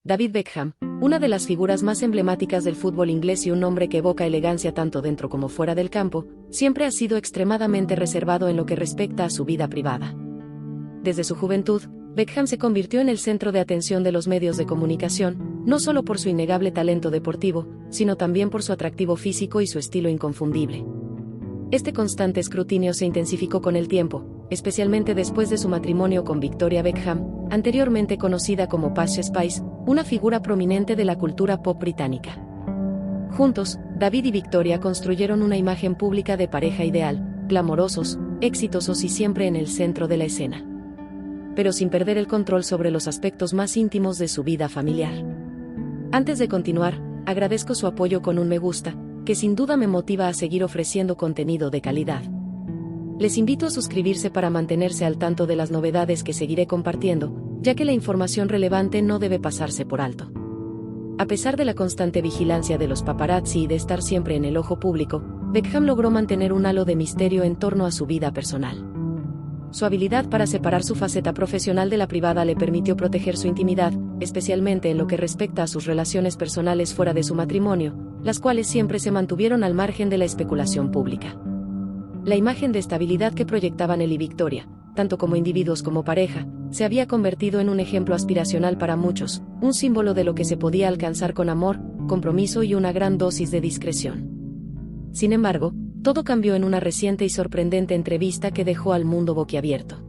David Beckham, una de las figuras más emblemáticas del fútbol inglés y un hombre que evoca elegancia tanto dentro como fuera del campo, siempre ha sido extremadamente reservado en lo que respecta a su vida privada. Desde su juventud, Beckham se convirtió en el centro de atención de los medios de comunicación, no solo por su innegable talento deportivo, sino también por su atractivo físico y su estilo inconfundible. Este constante escrutinio se intensificó con el tiempo, especialmente después de su matrimonio con Victoria Beckham, anteriormente conocida como Posh Spice, una figura prominente de la cultura pop británica. Juntos, David y Victoria construyeron una imagen pública de pareja ideal, glamorosos, exitosos y siempre en el centro de la escena. Pero sin perder el control sobre los aspectos más íntimos de su vida familiar. Antes de continuar, agradezco su apoyo con un me gusta, que sin duda me motiva a seguir ofreciendo contenido de calidad. Les invito a suscribirse para mantenerse al tanto de las novedades que seguiré compartiendo, ya que la información relevante no debe pasarse por alto. A pesar de la constante vigilancia de los paparazzi y de estar siempre en el ojo público, Beckham logró mantener un halo de misterio en torno a su vida personal. Su habilidad para separar su faceta profesional de la privada le permitió proteger su intimidad, especialmente en lo que respecta a sus relaciones personales fuera de su matrimonio, las cuales siempre se mantuvieron al margen de la especulación pública. La imagen de estabilidad que proyectaban él y Victoria, tanto como individuos como pareja, se había convertido en un ejemplo aspiracional para muchos, un símbolo de lo que se podía alcanzar con amor, compromiso y una gran dosis de discreción. Sin embargo, todo cambió en una reciente y sorprendente entrevista que dejó al mundo boquiabierto.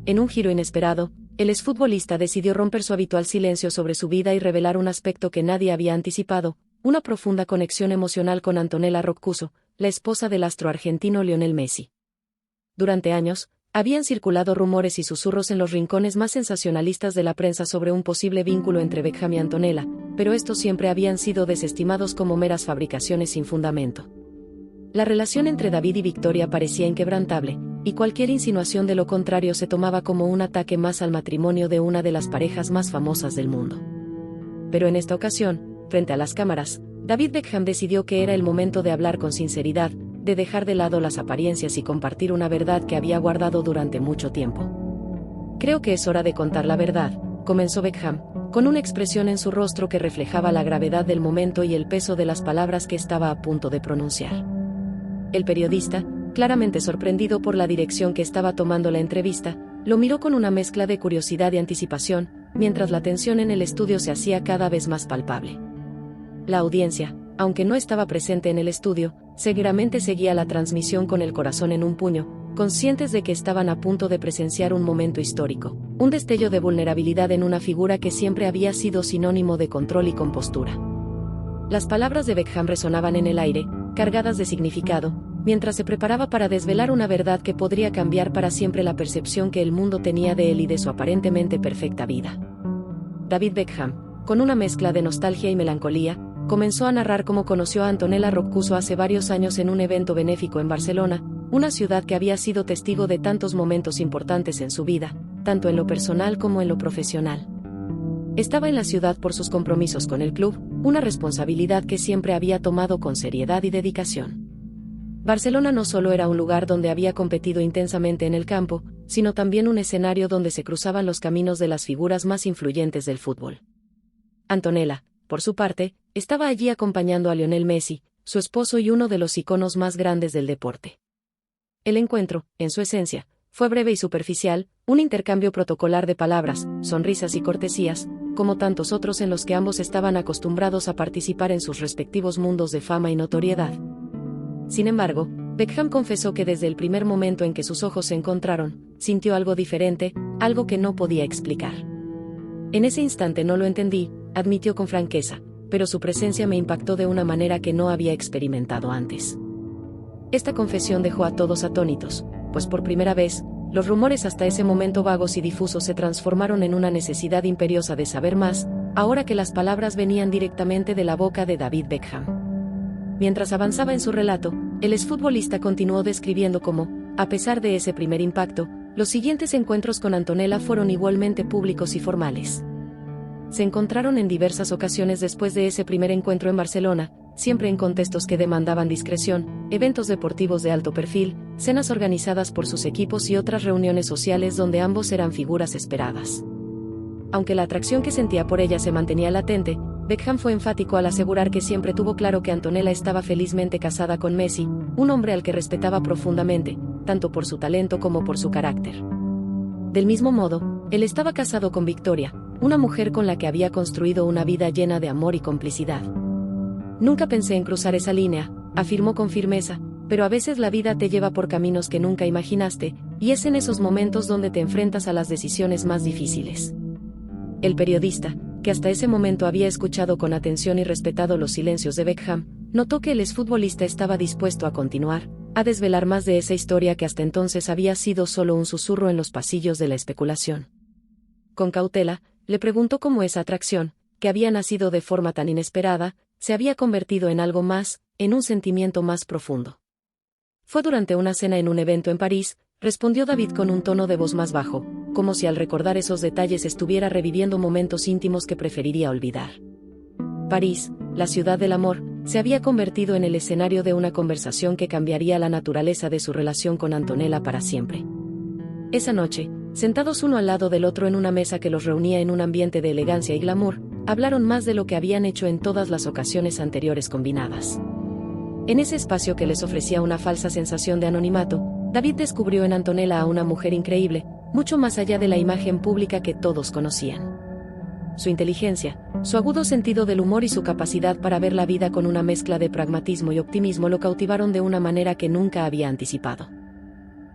En un giro inesperado, el exfutbolista decidió romper su habitual silencio sobre su vida y revelar un aspecto que nadie había anticipado, una profunda conexión emocional con Antonella Roccuzzo, la esposa del astro argentino Lionel Messi. Durante años, habían circulado rumores y susurros en los rincones más sensacionalistas de la prensa sobre un posible vínculo entre Beckham y Antonella, pero estos siempre habían sido desestimados como meras fabricaciones sin fundamento. La relación entre David y Victoria parecía inquebrantable, y cualquier insinuación de lo contrario se tomaba como un ataque más al matrimonio de una de las parejas más famosas del mundo. Pero en esta ocasión, frente a las cámaras, David Beckham decidió que era el momento de hablar con sinceridad, de dejar de lado las apariencias y compartir una verdad que había guardado durante mucho tiempo. Creo que es hora de contar la verdad, comenzó Beckham, con una expresión en su rostro que reflejaba la gravedad del momento y el peso de las palabras que estaba a punto de pronunciar. El periodista, claramente sorprendido por la dirección que estaba tomando la entrevista, lo miró con una mezcla de curiosidad y anticipación, mientras la tensión en el estudio se hacía cada vez más palpable. La audiencia, aunque no estaba presente en el estudio, seguramente seguía la transmisión con el corazón en un puño, conscientes de que estaban a punto de presenciar un momento histórico, un destello de vulnerabilidad en una figura que siempre había sido sinónimo de control y compostura. Las palabras de Beckham resonaban en el aire, cargadas de significado, mientras se preparaba para desvelar una verdad que podría cambiar para siempre la percepción que el mundo tenía de él y de su aparentemente perfecta vida. David Beckham, con una mezcla de nostalgia y melancolía, comenzó a narrar cómo conoció a Antonella Roccuzzo hace varios años en un evento benéfico en Barcelona, una ciudad que había sido testigo de tantos momentos importantes en su vida, tanto en lo personal como en lo profesional. Estaba en la ciudad por sus compromisos con el club, una responsabilidad que siempre había tomado con seriedad y dedicación. Barcelona no solo era un lugar donde había competido intensamente en el campo, sino también un escenario donde se cruzaban los caminos de las figuras más influyentes del fútbol. Antonella, por su parte, estaba allí acompañando a Lionel Messi, su esposo y uno de los iconos más grandes del deporte. El encuentro, en su esencia, fue breve y superficial, un intercambio protocolar de palabras, sonrisas y cortesías, como tantos otros en los que ambos estaban acostumbrados a participar en sus respectivos mundos de fama y notoriedad. Sin embargo, Beckham confesó que desde el primer momento en que sus ojos se encontraron, sintió algo diferente, algo que no podía explicar. En ese instante no lo entendí, admitió con franqueza, pero su presencia me impactó de una manera que no había experimentado antes. Esta confesión dejó a todos atónitos, pues por primera vez, los rumores hasta ese momento vagos y difusos se transformaron en una necesidad imperiosa de saber más, ahora que las palabras venían directamente de la boca de David Beckham. Mientras avanzaba en su relato, el exfutbolista continuó describiendo cómo, a pesar de ese primer impacto, los siguientes encuentros con Antonella fueron igualmente públicos y formales. Se encontraron en diversas ocasiones después de ese primer encuentro en Barcelona, siempre en contextos que demandaban discreción, eventos deportivos de alto perfil, cenas organizadas por sus equipos y otras reuniones sociales donde ambos eran figuras esperadas. aunque la atracción que sentía por ella se mantenía latente, Beckham fue enfático al asegurar que siempre tuvo claro que Antonella estaba felizmente casada con Messi, un hombre al que respetaba profundamente, tanto por su talento como por su carácter. Del mismo modo, él estaba casado con Victoria, una mujer con la que había construido una vida llena de amor y complicidad. Nunca pensé en cruzar esa línea, afirmó con firmeza, pero a veces la vida te lleva por caminos que nunca imaginaste, y es en esos momentos donde te enfrentas a las decisiones más difíciles. El periodista, que hasta ese momento había escuchado con atención y respetado los silencios de Beckham, notó que el exfutbolista estaba dispuesto a continuar, a desvelar más de esa historia que hasta entonces había sido solo un susurro en los pasillos de la especulación. Con cautela, le preguntó cómo esa atracción, que había nacido de forma tan inesperada, se había convertido en algo más, en un sentimiento más profundo. Fue durante una cena en un evento en París, respondió David con un tono de voz más bajo, como si al recordar esos detalles estuviera reviviendo momentos íntimos que preferiría olvidar. París, la ciudad del amor, se había convertido en el escenario de una conversación que cambiaría la naturaleza de su relación con Antonella para siempre. Esa noche, sentados uno al lado del otro en una mesa que los reunía en un ambiente de elegancia y glamour, hablaron más de lo que habían hecho en todas las ocasiones anteriores combinadas. En ese espacio que les ofrecía una falsa sensación de anonimato, David descubrió en Antonella a una mujer increíble, mucho más allá de la imagen pública que todos conocían. Su inteligencia, su agudo sentido del humor y su capacidad para ver la vida con una mezcla de pragmatismo y optimismo lo cautivaron de una manera que nunca había anticipado.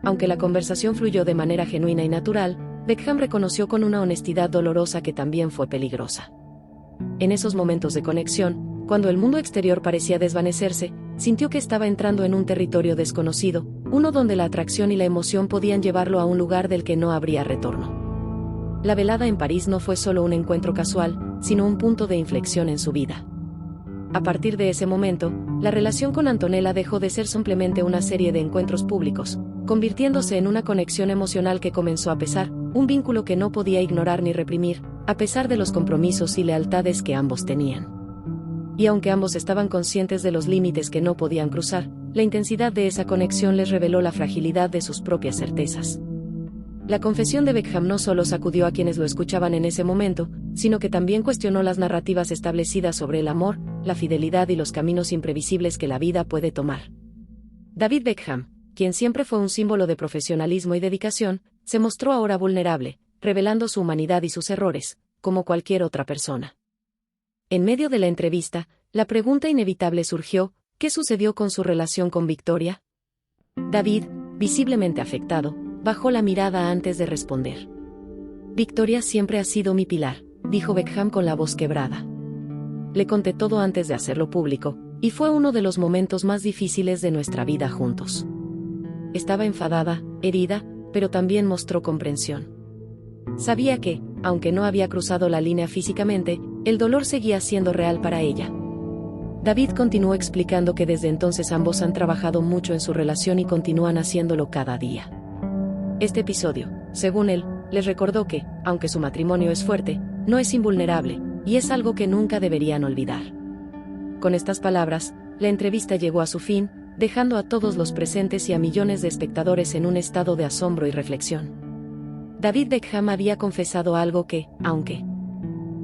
Aunque la conversación fluyó de manera genuina y natural, Beckham reconoció con una honestidad dolorosa que también fue peligrosa. En esos momentos de conexión, cuando el mundo exterior parecía desvanecerse, sintió que estaba entrando en un territorio desconocido, uno donde la atracción y la emoción podían llevarlo a un lugar del que no habría retorno. La velada en París no fue solo un encuentro casual, sino un punto de inflexión en su vida. A partir de ese momento, la relación con Antonella dejó de ser simplemente una serie de encuentros públicos, convirtiéndose en una conexión emocional que comenzó a pesar, un vínculo que no podía ignorar ni reprimir, a pesar de los compromisos y lealtades que ambos tenían. Y aunque ambos estaban conscientes de los límites que no podían cruzar, la intensidad de esa conexión les reveló la fragilidad de sus propias certezas. La confesión de Beckham no solo sacudió a quienes lo escuchaban en ese momento, sino que también cuestionó las narrativas establecidas sobre el amor, la fidelidad y los caminos imprevisibles que la vida puede tomar. David Beckham, quien siempre fue un símbolo de profesionalismo y dedicación, se mostró ahora vulnerable, revelando su humanidad y sus errores, como cualquier otra persona. En medio de la entrevista, la pregunta inevitable surgió: ¿qué sucedió con su relación con Victoria? David, visiblemente afectado, bajó la mirada antes de responder. Victoria siempre ha sido mi pilar, dijo Beckham con la voz quebrada. Le conté todo antes de hacerlo público, y fue uno de los momentos más difíciles de nuestra vida juntos. Estaba enfadada, herida, pero también mostró comprensión. Sabía que, aunque no había cruzado la línea físicamente, el dolor seguía siendo real para ella. David continuó explicando que desde entonces ambos han trabajado mucho en su relación y continúan haciéndolo cada día. Este episodio, según él, les recordó que, aunque su matrimonio es fuerte, no es invulnerable, y es algo que nunca deberían olvidar. Con estas palabras, la entrevista llegó a su fin, dejando a todos los presentes y a millones de espectadores en un estado de asombro y reflexión. David Beckham había confesado algo que, aunque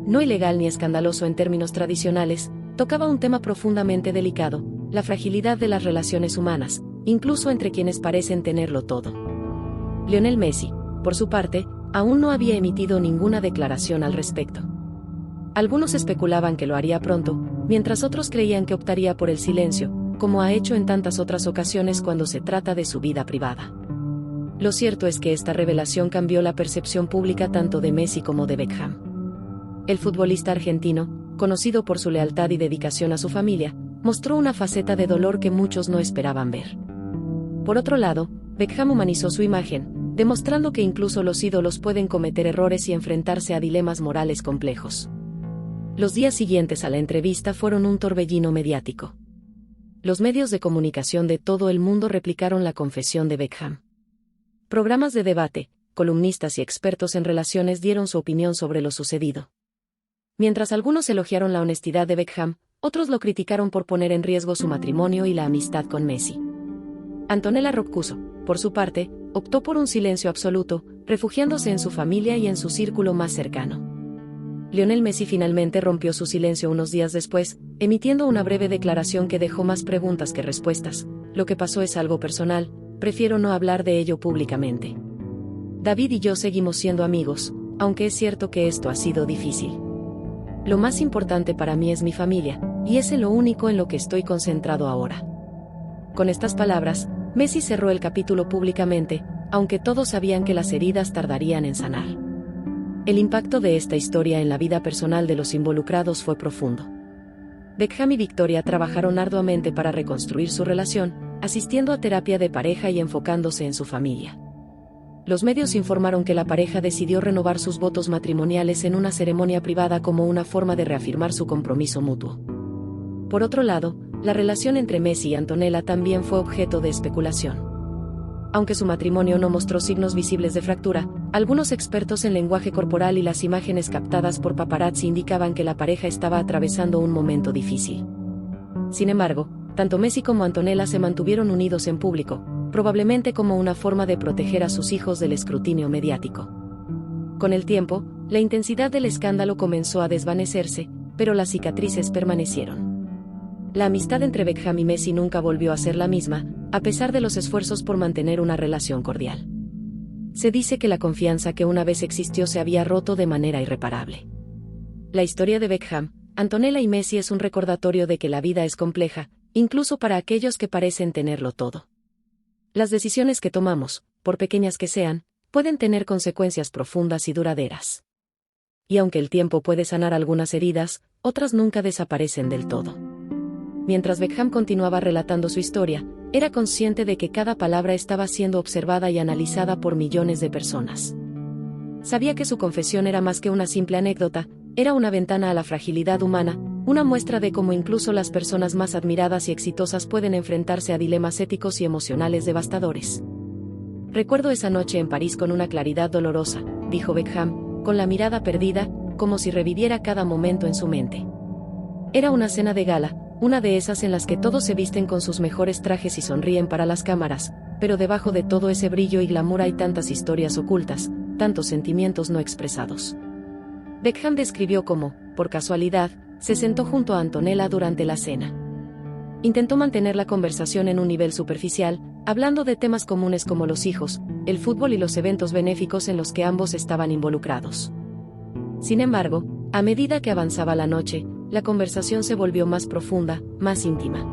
no ilegal ni escandaloso en términos tradicionales, tocaba un tema profundamente delicado: la fragilidad de las relaciones humanas, incluso entre quienes parecen tenerlo todo. Lionel Messi, por su parte, aún no había emitido ninguna declaración al respecto. Algunos especulaban que lo haría pronto, mientras otros creían que optaría por el silencio, como ha hecho en tantas otras ocasiones cuando se trata de su vida privada. Lo cierto es que esta revelación cambió la percepción pública tanto de Messi como de Beckham. El futbolista argentino, conocido por su lealtad y dedicación a su familia, mostró una faceta de dolor que muchos no esperaban ver. Por otro lado, Beckham humanizó su imagen, demostrando que incluso los ídolos pueden cometer errores y enfrentarse a dilemas morales complejos. Los días siguientes a la entrevista fueron un torbellino mediático. Los medios de comunicación de todo el mundo replicaron la confesión de Beckham. Programas de debate, columnistas y expertos en relaciones dieron su opinión sobre lo sucedido. Mientras algunos elogiaron la honestidad de Beckham, otros lo criticaron por poner en riesgo su matrimonio y la amistad con Messi. Antonella Roccuzzo, por su parte, optó por un silencio absoluto, refugiándose en su familia y en su círculo más cercano. Lionel Messi finalmente rompió su silencio unos días después, emitiendo una breve declaración que dejó más preguntas que respuestas. Lo que pasó es algo personal, prefiero no hablar de ello públicamente. David y yo seguimos siendo amigos, aunque es cierto que esto ha sido difícil. Lo más importante para mí es mi familia, y es lo único en lo que estoy concentrado ahora. Con estas palabras, Messi cerró el capítulo públicamente, aunque todos sabían que las heridas tardarían en sanar. El impacto de esta historia en la vida personal de los involucrados fue profundo. Beckham y Victoria trabajaron arduamente para reconstruir su relación, asistiendo a terapia de pareja y enfocándose en su familia. Los medios informaron que la pareja decidió renovar sus votos matrimoniales en una ceremonia privada como una forma de reafirmar su compromiso mutuo. Por otro lado, la relación entre Messi y Antonella también fue objeto de especulación. Aunque su matrimonio no mostró signos visibles de fractura, algunos expertos en lenguaje corporal y las imágenes captadas por paparazzi indicaban que la pareja estaba atravesando un momento difícil. Sin embargo, tanto Messi como Antonella se mantuvieron unidos en público, probablemente como una forma de proteger a sus hijos del escrutinio mediático. Con el tiempo, la intensidad del escándalo comenzó a desvanecerse, pero las cicatrices permanecieron. La amistad entre Beckham y Messi nunca volvió a ser la misma, a pesar de los esfuerzos por mantener una relación cordial. Se dice que la confianza que una vez existió se había roto de manera irreparable. La historia de Beckham, Antonella y Messi es un recordatorio de que la vida es compleja, incluso para aquellos que parecen tenerlo todo. Las decisiones que tomamos, por pequeñas que sean, pueden tener consecuencias profundas y duraderas. Y aunque el tiempo puede sanar algunas heridas, otras nunca desaparecen del todo. Mientras Beckham continuaba relatando su historia, era consciente de que cada palabra estaba siendo observada y analizada por millones de personas. Sabía que su confesión era más que una simple anécdota, era una ventana a la fragilidad humana, una muestra de cómo incluso las personas más admiradas y exitosas pueden enfrentarse a dilemas éticos y emocionales devastadores. Recuerdo esa noche en París con una claridad dolorosa, dijo Beckham, con la mirada perdida, como si reviviera cada momento en su mente. Era una cena de gala, una de esas en las que todos se visten con sus mejores trajes y sonríen para las cámaras, pero debajo de todo ese brillo y glamour hay tantas historias ocultas, tantos sentimientos no expresados. Beckham describió cómo, por casualidad, se sentó junto a Antonella durante la cena. Intentó mantener la conversación en un nivel superficial, hablando de temas comunes como los hijos, el fútbol y los eventos benéficos en los que ambos estaban involucrados. Sin embargo, a medida que avanzaba la noche, la conversación se volvió más profunda, más íntima.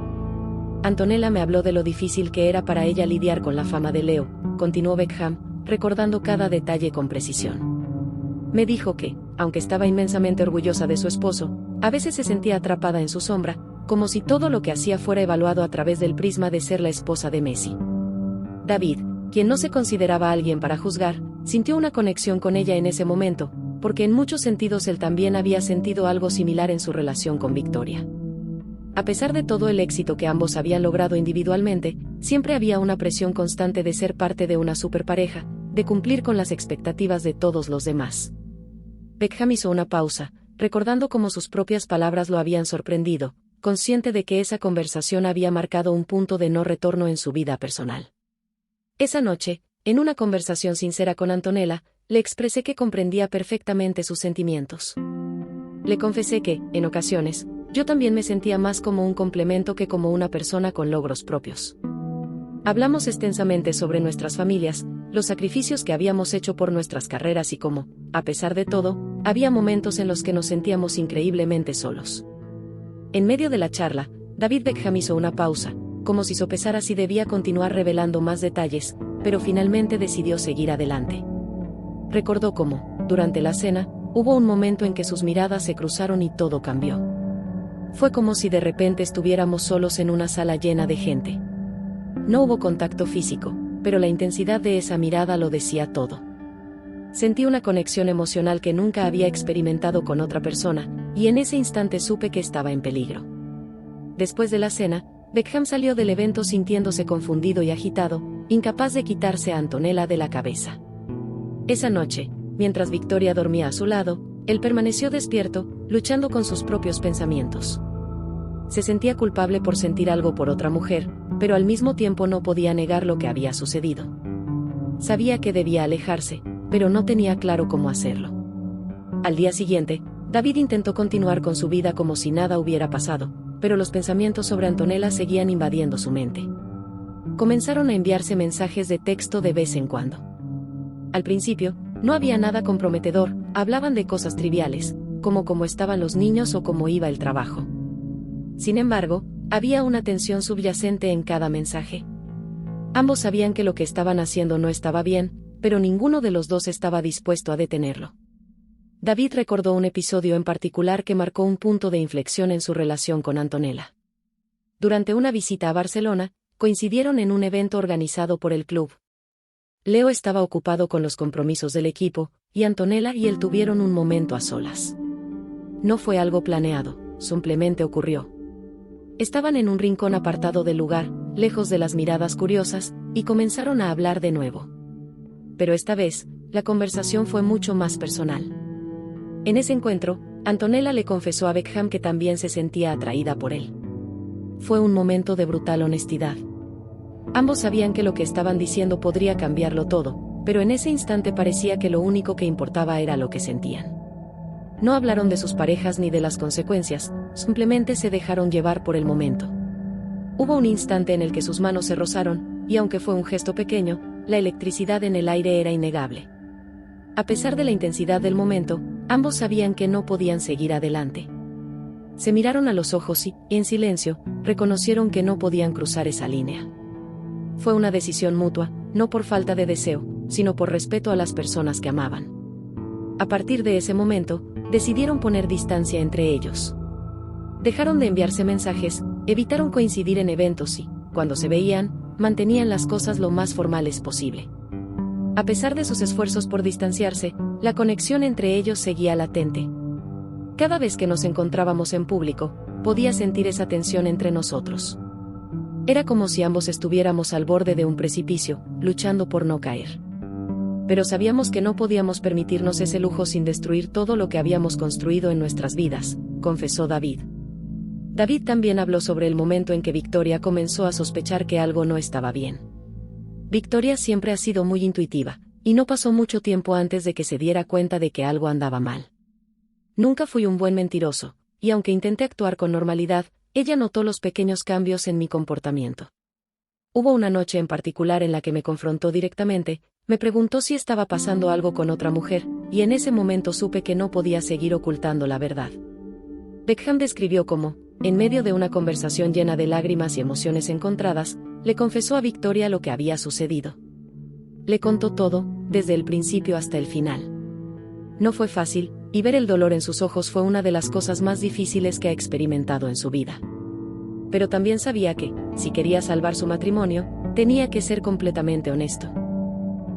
Antonella me habló de lo difícil que era para ella lidiar con la fama de Leo, continuó Beckham, recordando cada detalle con precisión. Me dijo que, aunque estaba inmensamente orgullosa de su esposo, a veces se sentía atrapada en su sombra, como si todo lo que hacía fuera evaluado a través del prisma de ser la esposa de Messi. David, quien no se consideraba alguien para juzgar, sintió una conexión con ella en ese momento, porque en muchos sentidos él también había sentido algo similar en su relación con Victoria. A pesar de todo el éxito que ambos habían logrado individualmente, siempre había una presión constante de ser parte de una superpareja, de cumplir con las expectativas de todos los demás. Beckham hizo una pausa, recordando cómo sus propias palabras lo habían sorprendido, consciente de que esa conversación había marcado un punto de no retorno en su vida personal. Esa noche, en una conversación sincera con Antonella, le expresé que comprendía perfectamente sus sentimientos. Le confesé que, en ocasiones, yo también me sentía más como un complemento que como una persona con logros propios. Hablamos extensamente sobre nuestras familias, los sacrificios que habíamos hecho por nuestras carreras y cómo, a pesar de todo, había momentos en los que nos sentíamos increíblemente solos. En medio de la charla, David Beckham hizo una pausa, como si sopesara si debía continuar revelando más detalles, pero finalmente decidió seguir adelante. Recordó cómo, durante la cena, hubo un momento en que sus miradas se cruzaron y todo cambió. Fue como si de repente estuviéramos solos en una sala llena de gente. No hubo contacto físico, pero la intensidad de esa mirada lo decía todo. Sentí una conexión emocional que nunca había experimentado con otra persona, y en ese instante supe que estaba en peligro. Después de la cena, Beckham salió del evento sintiéndose confundido y agitado, incapaz de quitarse a Antonella de la cabeza. Esa noche, mientras Victoria dormía a su lado, él permaneció despierto, luchando con sus propios pensamientos. Se sentía culpable por sentir algo por otra mujer, pero al mismo tiempo no podía negar lo que había sucedido. Sabía que debía alejarse, pero no tenía claro cómo hacerlo. Al día siguiente, David intentó continuar con su vida como si nada hubiera pasado, pero los pensamientos sobre Antonella seguían invadiendo su mente. Comenzaron a enviarse mensajes de texto de vez en cuando. Al principio, no había nada comprometedor, hablaban de cosas triviales, como cómo estaban los niños o cómo iba el trabajo. Sin embargo, había una tensión subyacente en cada mensaje. Ambos sabían que lo que estaban haciendo no estaba bien, pero ninguno de los dos estaba dispuesto a detenerlo. David recordó un episodio en particular que marcó un punto de inflexión en su relación con Antonella. Durante una visita a Barcelona, coincidieron en un evento organizado por el club. Leo estaba ocupado con los compromisos del equipo, y Antonella y él tuvieron un momento a solas. No fue algo planeado, simplemente ocurrió. Estaban en un rincón apartado del lugar, lejos de las miradas curiosas, y comenzaron a hablar de nuevo. Pero esta vez, la conversación fue mucho más personal. En ese encuentro, Antonella le confesó a Beckham que también se sentía atraída por él. Fue un momento de brutal honestidad. Ambos sabían que lo que estaban diciendo podría cambiarlo todo, pero en ese instante parecía que lo único que importaba era lo que sentían. No hablaron de sus parejas ni de las consecuencias, simplemente se dejaron llevar por el momento. Hubo un instante en el que sus manos se rozaron, y aunque fue un gesto pequeño, la electricidad en el aire era innegable. A pesar de la intensidad del momento, ambos sabían que no podían seguir adelante. Se miraron a los ojos y, en silencio, reconocieron que no podían cruzar esa línea. Fue una decisión mutua, no por falta de deseo, sino por respeto a las personas que amaban. A partir de ese momento, decidieron poner distancia entre ellos. Dejaron de enviarse mensajes, evitaron coincidir en eventos y, cuando se veían, mantenían las cosas lo más formales posible. A pesar de sus esfuerzos por distanciarse, la conexión entre ellos seguía latente. Cada vez que nos encontrábamos en público, podía sentir esa tensión entre nosotros. Era como si ambos estuviéramos al borde de un precipicio, luchando por no caer. Pero sabíamos que no podíamos permitirnos ese lujo sin destruir todo lo que habíamos construido en nuestras vidas, confesó David. David también habló sobre el momento en que Victoria comenzó a sospechar que algo no estaba bien. Victoria siempre ha sido muy intuitiva, y no pasó mucho tiempo antes de que se diera cuenta de que algo andaba mal. Nunca fui un buen mentiroso, y aunque intenté actuar con normalidad, ella notó los pequeños cambios en mi comportamiento. Hubo una noche en particular en la que me confrontó directamente, me preguntó si estaba pasando algo con otra mujer, y en ese momento supe que no podía seguir ocultando la verdad. Beckham describió cómo, en medio de una conversación llena de lágrimas y emociones encontradas, le confesó a Victoria lo que había sucedido. Le contó todo, desde el principio hasta el final. No fue fácil, y ver el dolor en sus ojos fue una de las cosas más difíciles que ha experimentado en su vida. Pero también sabía que, si quería salvar su matrimonio, tenía que ser completamente honesto.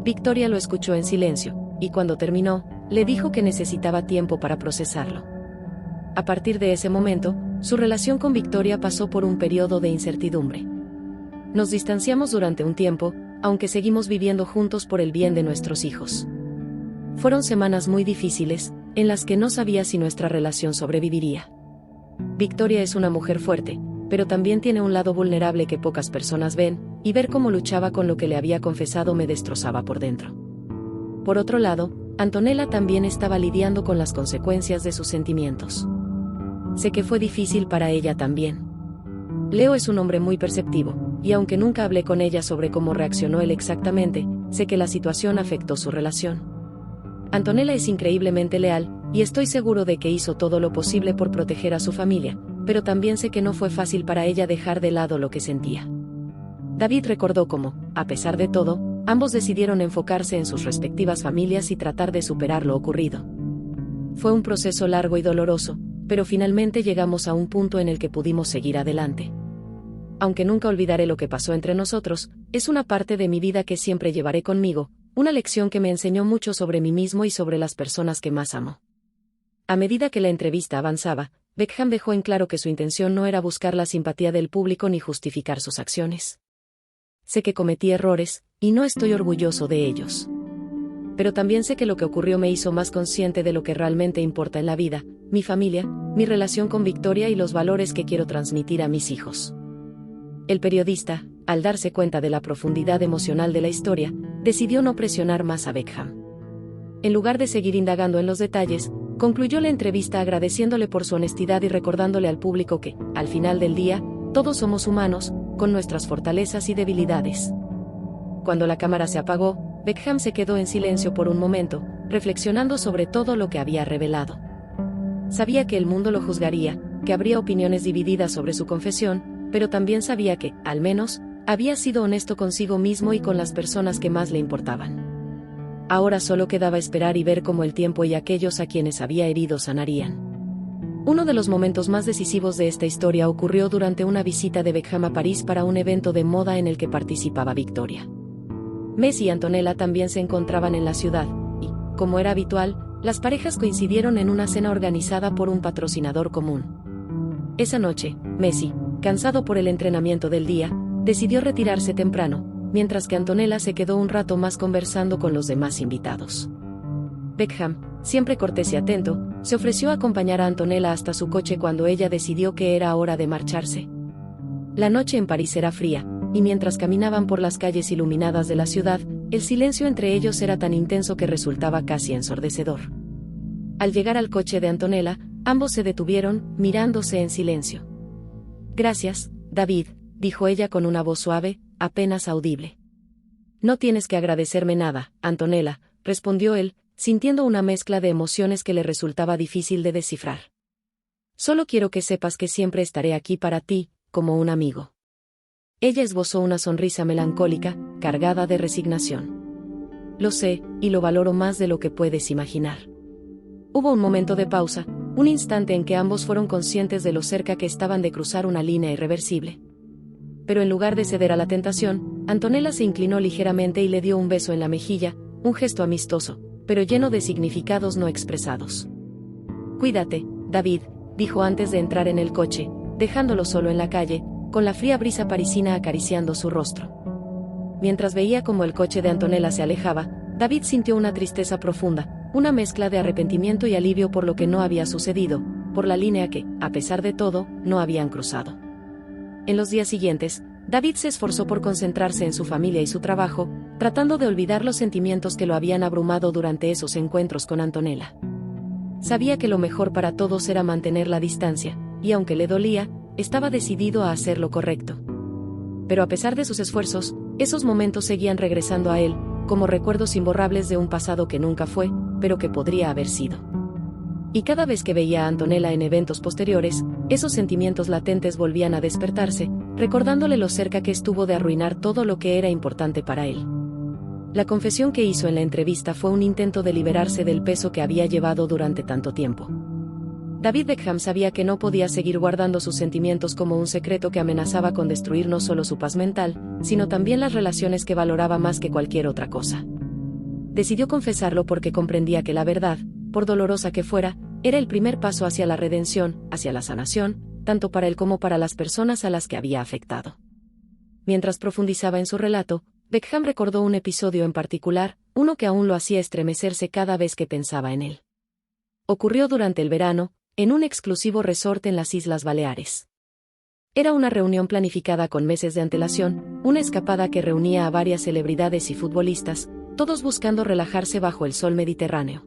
Victoria lo escuchó en silencio, y cuando terminó, le dijo que necesitaba tiempo para procesarlo. A partir de ese momento, su relación con Victoria pasó por un periodo de incertidumbre. Nos distanciamos durante un tiempo, aunque seguimos viviendo juntos por el bien de nuestros hijos. Fueron semanas muy difíciles, en las que no sabía si nuestra relación sobreviviría. Victoria es una mujer fuerte, pero también tiene un lado vulnerable que pocas personas ven, y ver cómo luchaba con lo que le había confesado me destrozaba por dentro. Por otro lado, Antonella también estaba lidiando con las consecuencias de sus sentimientos. Sé que fue difícil para ella también. Leo es un hombre muy perceptivo, y aunque nunca hablé con ella sobre cómo reaccionó él exactamente, sé que la situación afectó su relación. Antonella es increíblemente leal, y estoy seguro de que hizo todo lo posible por proteger a su familia, pero también sé que no fue fácil para ella dejar de lado lo que sentía. David recordó cómo, a pesar de todo, ambos decidieron enfocarse en sus respectivas familias y tratar de superar lo ocurrido. Fue un proceso largo y doloroso, pero finalmente llegamos a un punto en el que pudimos seguir adelante. Aunque nunca olvidaré lo que pasó entre nosotros, es una parte de mi vida que siempre llevaré conmigo, una lección que me enseñó mucho sobre mí mismo y sobre las personas que más amo. A medida que la entrevista avanzaba, Beckham dejó en claro que su intención no era buscar la simpatía del público ni justificar sus acciones. Sé que cometí errores, y no estoy orgulloso de ellos. Pero también sé que lo que ocurrió me hizo más consciente de lo que realmente importa en la vida, mi familia, mi relación con Victoria y los valores que quiero transmitir a mis hijos. El periodista, al darse cuenta de la profundidad emocional de la historia, decidió no presionar más a Beckham. En lugar de seguir indagando en los detalles, Concluyó la entrevista agradeciéndole por su honestidad y recordándole al público que, al final del día, todos somos humanos, con nuestras fortalezas y debilidades. Cuando la cámara se apagó, Beckham se quedó en silencio por un momento, reflexionando sobre todo lo que había revelado. Sabía que el mundo lo juzgaría, que habría opiniones divididas sobre su confesión, pero también sabía que, al menos, había sido honesto consigo mismo y con las personas que más le importaban. Ahora solo quedaba esperar y ver cómo el tiempo y aquellos a quienes había herido sanarían. Uno de los momentos más decisivos de esta historia ocurrió durante una visita de Beckham a París para un evento de moda en el que participaba Victoria. Messi y Antonella también se encontraban en la ciudad, y, como era habitual, las parejas coincidieron en una cena organizada por un patrocinador común. Esa noche, Messi, cansado por el entrenamiento del día, decidió retirarse temprano, mientras que Antonella se quedó un rato más conversando con los demás invitados. Beckham, siempre cortés y atento, se ofreció a acompañar a Antonella hasta su coche cuando ella decidió que era hora de marcharse. La noche en París era fría, y mientras caminaban por las calles iluminadas de la ciudad, el silencio entre ellos era tan intenso que resultaba casi ensordecedor. Al llegar al coche de Antonella, ambos se detuvieron, mirándose en silencio. «Gracias, David», dijo ella con una voz suave, apenas audible. «No tienes que agradecerme nada, Antonella», respondió él, sintiendo una mezcla de emociones que le resultaba difícil de descifrar. «Solo quiero que sepas que siempre estaré aquí para ti, como un amigo». Ella esbozó una sonrisa melancólica, cargada de resignación. «Lo sé, y lo valoro más de lo que puedes imaginar». Hubo un momento de pausa, un instante en que ambos fueron conscientes de lo cerca que estaban de cruzar una línea irreversible. Pero en lugar de ceder a la tentación, Antonella se inclinó ligeramente y le dio un beso en la mejilla, un gesto amistoso, pero lleno de significados no expresados. «Cuídate, David», dijo antes de entrar en el coche, dejándolo solo en la calle, con la fría brisa parisina acariciando su rostro. Mientras veía cómo el coche de Antonella se alejaba, David sintió una tristeza profunda, una mezcla de arrepentimiento y alivio por lo que no había sucedido, por la línea que, a pesar de todo, no habían cruzado. En los días siguientes, David se esforzó por concentrarse en su familia y su trabajo, tratando de olvidar los sentimientos que lo habían abrumado durante esos encuentros con Antonella. Sabía que lo mejor para todos era mantener la distancia, y aunque le dolía, estaba decidido a hacer lo correcto. Pero a pesar de sus esfuerzos, esos momentos seguían regresando a él, como recuerdos imborrables de un pasado que nunca fue, pero que podría haber sido. Y cada vez que veía a Antonella en eventos posteriores, esos sentimientos latentes volvían a despertarse, recordándole lo cerca que estuvo de arruinar todo lo que era importante para él. La confesión que hizo en la entrevista fue un intento de liberarse del peso que había llevado durante tanto tiempo. David Beckham sabía que no podía seguir guardando sus sentimientos como un secreto que amenazaba con destruir no solo su paz mental, sino también las relaciones que valoraba más que cualquier otra cosa. Decidió confesarlo porque comprendía que la verdad, por dolorosa que fuera, era el primer paso hacia la redención, hacia la sanación, tanto para él como para las personas a las que había afectado. Mientras profundizaba en su relato, Beckham recordó un episodio en particular, uno que aún lo hacía estremecerse cada vez que pensaba en él. Ocurrió durante el verano, en un exclusivo resort en las Islas Baleares. Era una reunión planificada con meses de antelación, una escapada que reunía a varias celebridades y futbolistas, todos buscando relajarse bajo el sol mediterráneo.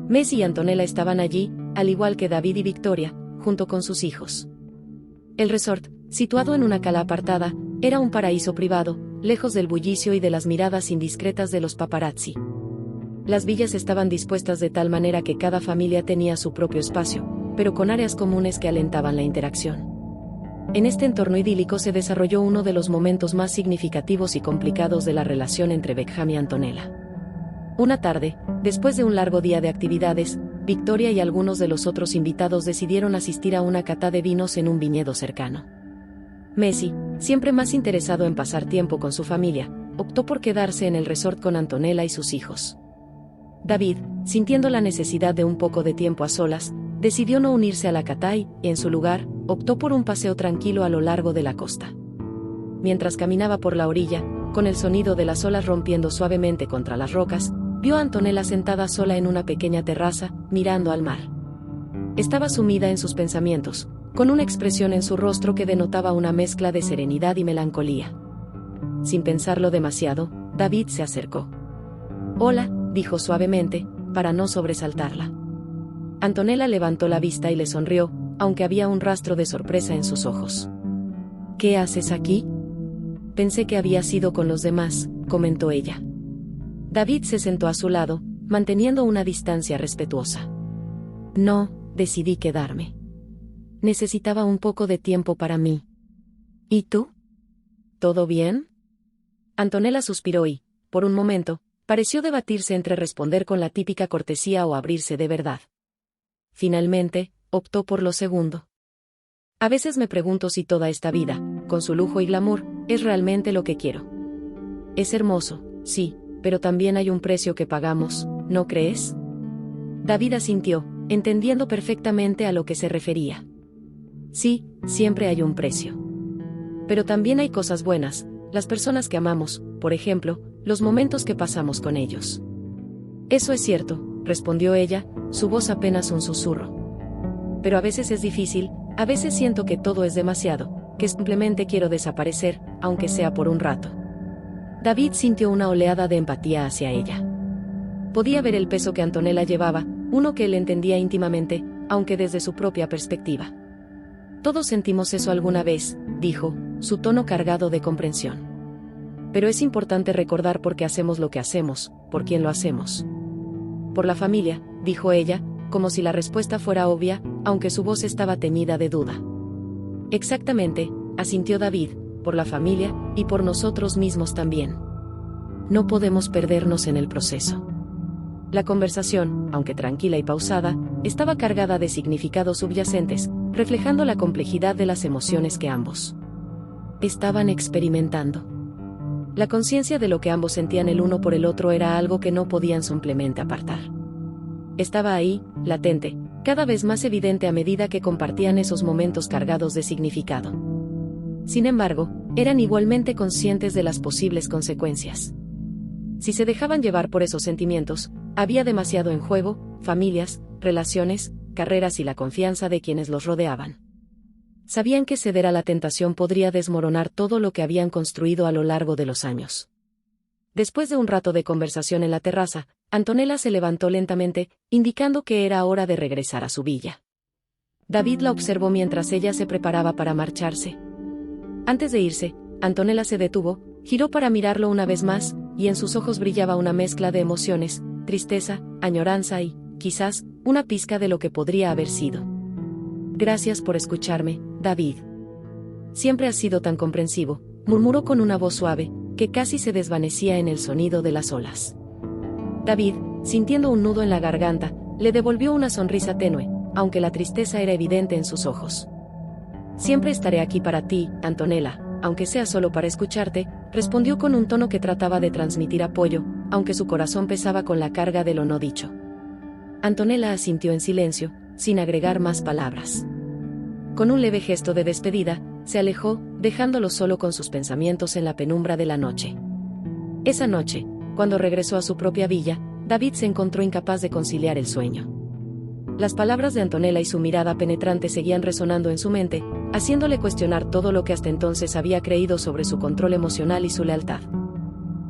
Messi y Antonella estaban allí, al igual que David y Victoria, junto con sus hijos. El resort, situado en una cala apartada, era un paraíso privado, lejos del bullicio y de las miradas indiscretas de los paparazzi. Las villas estaban dispuestas de tal manera que cada familia tenía su propio espacio, pero con áreas comunes que alentaban la interacción. En este entorno idílico se desarrolló uno de los momentos más significativos y complicados de la relación entre Beckham y Antonella. Una tarde, después de un largo día de actividades, Victoria y algunos de los otros invitados decidieron asistir a una cata de vinos en un viñedo cercano. Messi, siempre más interesado en pasar tiempo con su familia, optó por quedarse en el resort con Antonella y sus hijos. David, sintiendo la necesidad de un poco de tiempo a solas, decidió no unirse a la cata y, en su lugar, optó por un paseo tranquilo a lo largo de la costa. Mientras caminaba por la orilla, con el sonido de las olas rompiendo suavemente contra las rocas, vio a Antonella sentada sola en una pequeña terraza, mirando al mar. Estaba sumida en sus pensamientos, con una expresión en su rostro que denotaba una mezcla de serenidad y melancolía. Sin pensarlo demasiado, David se acercó. «Hola», dijo suavemente, para no sobresaltarla. Antonella levantó la vista y le sonrió, aunque había un rastro de sorpresa en sus ojos. ¿Qué haces aquí? Pensé que habías ido con los demás, comentó ella. David se sentó a su lado, manteniendo una distancia respetuosa. No, decidí quedarme. Necesitaba un poco de tiempo para mí. ¿Y tú? ¿Todo bien? Antonella suspiró y, por un momento, pareció debatirse entre responder con la típica cortesía o abrirse de verdad. Finalmente, optó por lo segundo. A veces me pregunto si toda esta vida, con su lujo y glamour, es realmente lo que quiero. Es hermoso, sí, pero también hay un precio que pagamos, ¿no crees? David asintió, entendiendo perfectamente a lo que se refería. Sí, siempre hay un precio. Pero también hay cosas buenas, las personas que amamos, por ejemplo, los momentos que pasamos con ellos. Eso es cierto, respondió ella, su voz apenas un susurro. Pero a veces es difícil, a veces siento que todo es demasiado, que simplemente quiero desaparecer, aunque sea por un rato. David sintió una oleada de empatía hacia ella. Podía ver el peso que Antonella llevaba, uno que él entendía íntimamente, aunque desde su propia perspectiva. Todos sentimos eso alguna vez, dijo, su tono cargado de comprensión. Pero es importante recordar por qué hacemos lo que hacemos, por quién lo hacemos. Por la familia, dijo ella, como si la respuesta fuera obvia, aunque su voz estaba teñida de duda. Exactamente, asintió David, por la familia, y por nosotros mismos también. No podemos perdernos en el proceso. La conversación, aunque tranquila y pausada, estaba cargada de significados subyacentes, reflejando la complejidad de las emociones que ambos estaban experimentando. La conciencia de lo que ambos sentían el uno por el otro era algo que no podían simplemente apartar. Estaba ahí, latente, cada vez más evidente a medida que compartían esos momentos cargados de significado. Sin embargo, eran igualmente conscientes de las posibles consecuencias. Si se dejaban llevar por esos sentimientos, había demasiado en juego, familias, relaciones, carreras y la confianza de quienes los rodeaban. Sabían que ceder a la tentación podría desmoronar todo lo que habían construido a lo largo de los años. Después de un rato de conversación en la terraza, Antonella se levantó lentamente, indicando que era hora de regresar a su villa. David la observó mientras ella se preparaba para marcharse. Antes de irse, Antonella se detuvo, giró para mirarlo una vez más, y en sus ojos brillaba una mezcla de emociones, tristeza, añoranza y, quizás, una pizca de lo que podría haber sido. Gracias por escucharme, David. Siempre has sido tan comprensivo, murmuró con una voz suave, que casi se desvanecía en el sonido de las olas. David, sintiendo un nudo en la garganta, le devolvió una sonrisa tenue, aunque la tristeza era evidente en sus ojos. Siempre estaré aquí para ti, Antonella, aunque sea solo para escucharte, respondió con un tono que trataba de transmitir apoyo, aunque su corazón pesaba con la carga de lo no dicho. Antonella asintió en silencio, sin agregar más palabras. Con un leve gesto de despedida, se alejó, dejándolo solo con sus pensamientos en la penumbra de la noche. Esa noche, cuando regresó a su propia villa, David se encontró incapaz de conciliar el sueño. Las palabras de Antonella y su mirada penetrante seguían resonando en su mente, haciéndole cuestionar todo lo que hasta entonces había creído sobre su control emocional y su lealtad.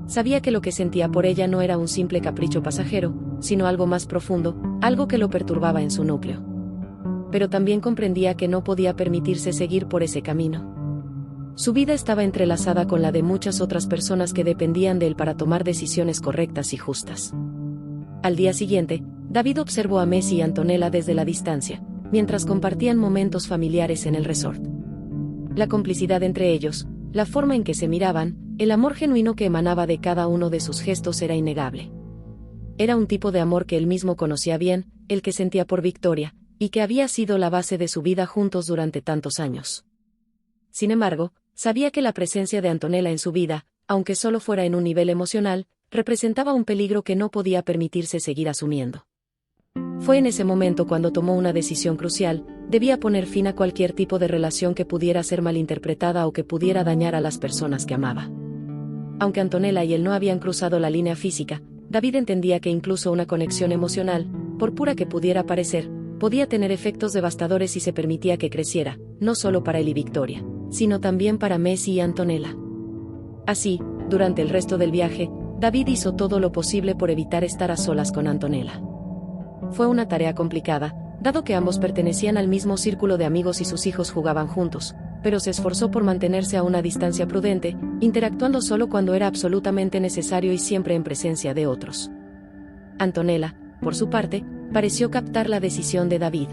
Sabía que lo que sentía por ella no era un simple capricho pasajero, sino algo más profundo, algo que lo perturbaba en su núcleo. Pero también comprendía que no podía permitirse seguir por ese camino. Su vida estaba entrelazada con la de muchas otras personas que dependían de él para tomar decisiones correctas y justas. Al día siguiente, David observó a Messi y Antonella desde la distancia, mientras compartían momentos familiares en el resort. La complicidad entre ellos, la forma en que se miraban, el amor genuino que emanaba de cada uno de sus gestos era innegable. Era un tipo de amor que él mismo conocía bien, el que sentía por Victoria, y que había sido la base de su vida juntos durante tantos años. Sin embargo, sabía que la presencia de Antonella en su vida, aunque solo fuera en un nivel emocional, representaba un peligro que no podía permitirse seguir asumiendo. Fue en ese momento cuando tomó una decisión crucial: debía poner fin a cualquier tipo de relación que pudiera ser malinterpretada o que pudiera dañar a las personas que amaba. Aunque Antonella y él no habían cruzado la línea física, David entendía que incluso una conexión emocional, por pura que pudiera parecer, podía tener efectos devastadores si se permitía que creciera, no solo para él y Victoria, sino también para Messi y Antonella. Así, durante el resto del viaje, David hizo todo lo posible por evitar estar a solas con Antonella. Fue una tarea complicada, dado que ambos pertenecían al mismo círculo de amigos y sus hijos jugaban juntos, pero se esforzó por mantenerse a una distancia prudente, interactuando solo cuando era absolutamente necesario y siempre en presencia de otros. Antonella, por su parte, pareció captar la decisión de David.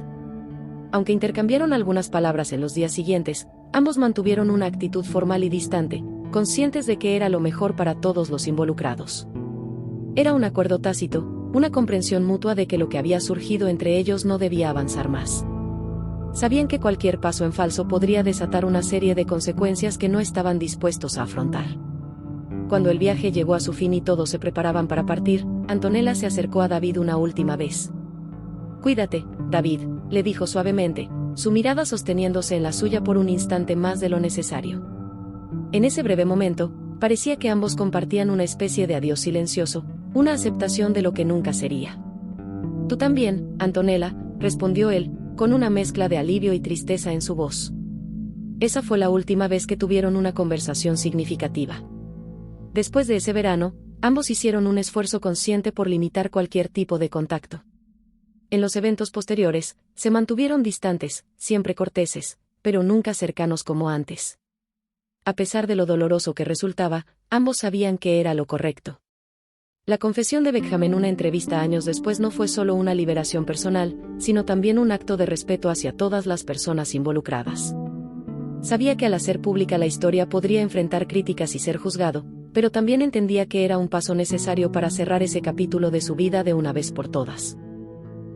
Aunque intercambiaron algunas palabras en los días siguientes, ambos mantuvieron una actitud formal y distante, conscientes de que era lo mejor para todos los involucrados. Era un acuerdo tácito, una comprensión mutua de que lo que había surgido entre ellos no debía avanzar más. Sabían que cualquier paso en falso podría desatar una serie de consecuencias que no estaban dispuestos a afrontar. Cuando el viaje llegó a su fin y todos se preparaban para partir, Antonella se acercó a David una última vez. «Cuídate, David», le dijo suavemente, su mirada sosteniéndose en la suya por un instante más de lo necesario. En ese breve momento, parecía que ambos compartían una especie de adiós silencioso, una aceptación de lo que nunca sería. «Tú también, Antonella», respondió él, con una mezcla de alivio y tristeza en su voz. Esa fue la última vez que tuvieron una conversación significativa. Después de ese verano, ambos hicieron un esfuerzo consciente por limitar cualquier tipo de contacto. En los eventos posteriores, se mantuvieron distantes, siempre corteses, pero nunca cercanos como antes. A pesar de lo doloroso que resultaba, ambos sabían que era lo correcto. La confesión de Beckham en una entrevista años después no fue solo una liberación personal, sino también un acto de respeto hacia todas las personas involucradas. Sabía que al hacer pública la historia podría enfrentar críticas y ser juzgado, pero también entendía que era un paso necesario para cerrar ese capítulo de su vida de una vez por todas.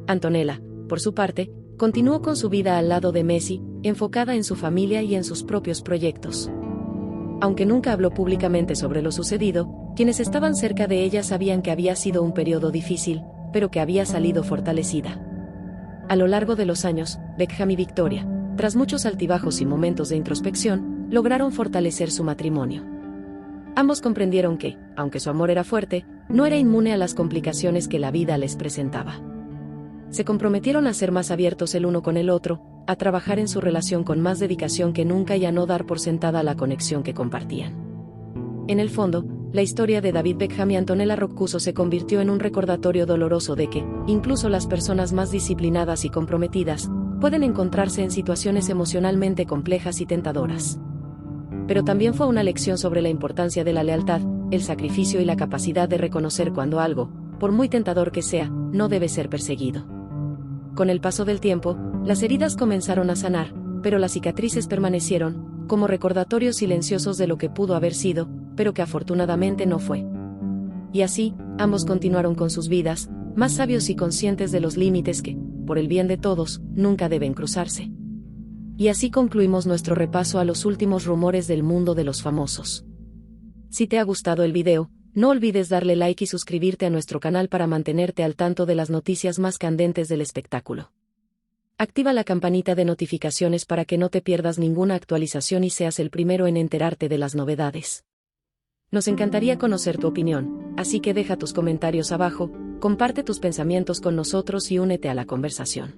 Antonella, por su parte, continuó con su vida al lado de Messi, enfocada en su familia y en sus propios proyectos. Aunque nunca habló públicamente sobre lo sucedido, quienes estaban cerca de ella sabían que había sido un periodo difícil, pero que había salido fortalecida. A lo largo de los años, Beckham y Victoria, tras muchos altibajos y momentos de introspección, lograron fortalecer su matrimonio. Ambos comprendieron que, aunque su amor era fuerte, no era inmune a las complicaciones que la vida les presentaba. Se comprometieron a ser más abiertos el uno con el otro, a trabajar en su relación con más dedicación que nunca y a no dar por sentada la conexión que compartían. En el fondo, la historia de David Beckham y Antonella Roccuzzo se convirtió en un recordatorio doloroso de que, incluso las personas más disciplinadas y comprometidas, pueden encontrarse en situaciones emocionalmente complejas y tentadoras. Pero también fue una lección sobre la importancia de la lealtad, el sacrificio y la capacidad de reconocer cuando algo, por muy tentador que sea, no debe ser perseguido. Con el paso del tiempo, las heridas comenzaron a sanar, pero las cicatrices permanecieron, como recordatorios silenciosos de lo que pudo haber sido, pero que afortunadamente no fue. Y así, ambos continuaron con sus vidas, más sabios y conscientes de los límites que, por el bien de todos, nunca deben cruzarse. Y así concluimos nuestro repaso a los últimos rumores del mundo de los famosos. Si te ha gustado el video, no olvides darle like y suscribirte a nuestro canal para mantenerte al tanto de las noticias más candentes del espectáculo. Activa la campanita de notificaciones para que no te pierdas ninguna actualización y seas el primero en enterarte de las novedades. Nos encantaría conocer tu opinión, así que deja tus comentarios abajo, comparte tus pensamientos con nosotros y únete a la conversación.